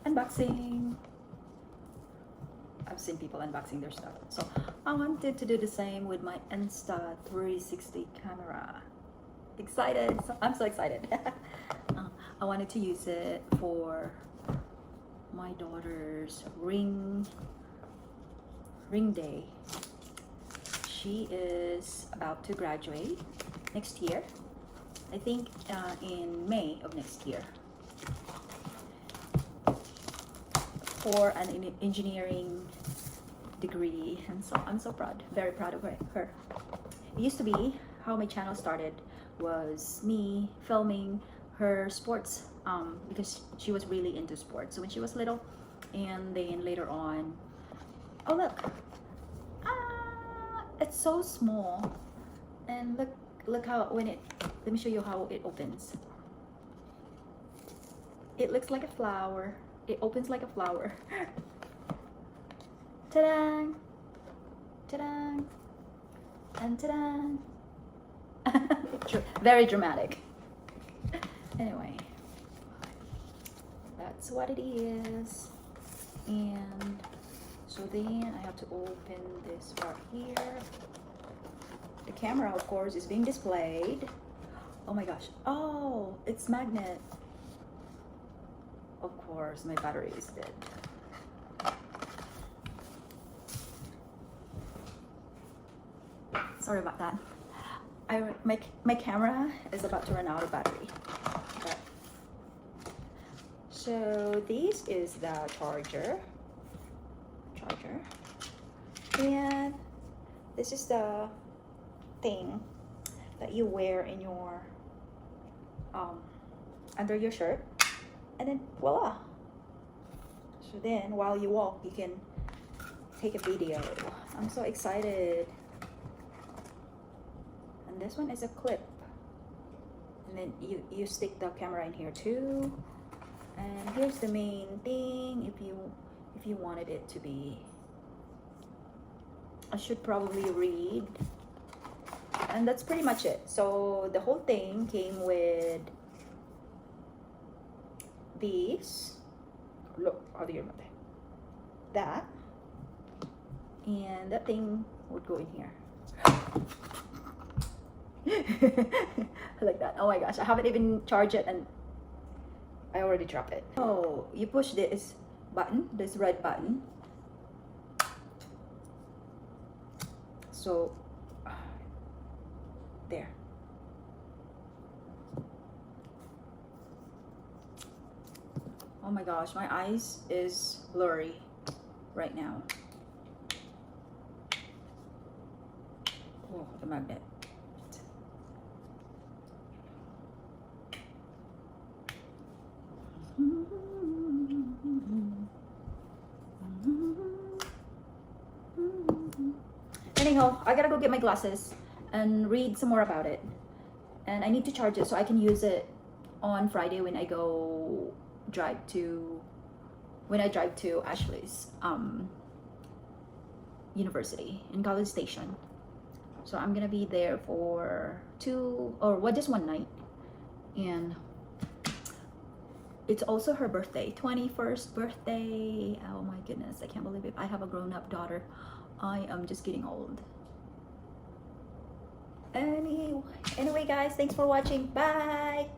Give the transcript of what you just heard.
unboxing. I've seen people unboxing their stuff, so I wanted to do the same with my Insta 360 camera. Excited! I'm so excited. I wanted to use it for my daughter's ring day. She is about to graduate next year. I think in May of next year, for an engineering degree, and so I'm so proud, very proud of her. It used to be how my channel started, was me filming her sports, because she was really into sports. So when she was little, and then later on, oh look, it's so small, and look how when it, let me show you how it opens. It looks like a flower. It opens like a flower. Ta-da! Ta-da! And ta-da! Very dramatic. Anyway, that's what it is. And so then I have to open this part here. The camera, of course, is being displayed. Oh my gosh. Oh, it's magnet. Of course, my battery is dead. Sorry about that. My camera is about to run out of battery. But, so this is the charger, and this is the thing that you wear in your under your shirt, and then voila. So then while you walk, you can take a video. I'm so excited. And this one is a clip, and then you stick the camera in here too. And here's the main thing. If you wanted it to be, I should probably read, and that's pretty much it. So the whole thing came with these. Look, that, and that thing would go in here. Like that. Oh my gosh, I haven't even charged it and I already dropped it. Oh, you push this button, this red button. So there. Oh my gosh, my eyes is blurry right now. Oh, the magnet. Anyhow, I gotta go get my glasses and read some more about it, and I need to charge it so I can use it on Friday when I drive to Ashley's university in College Station. So I'm gonna be there for just one night, and it's also her birthday, 21st birthday. Oh my goodness, I can't believe it. I have a grown-up daughter. I am just getting old. Anyway guys, thanks for watching. Bye.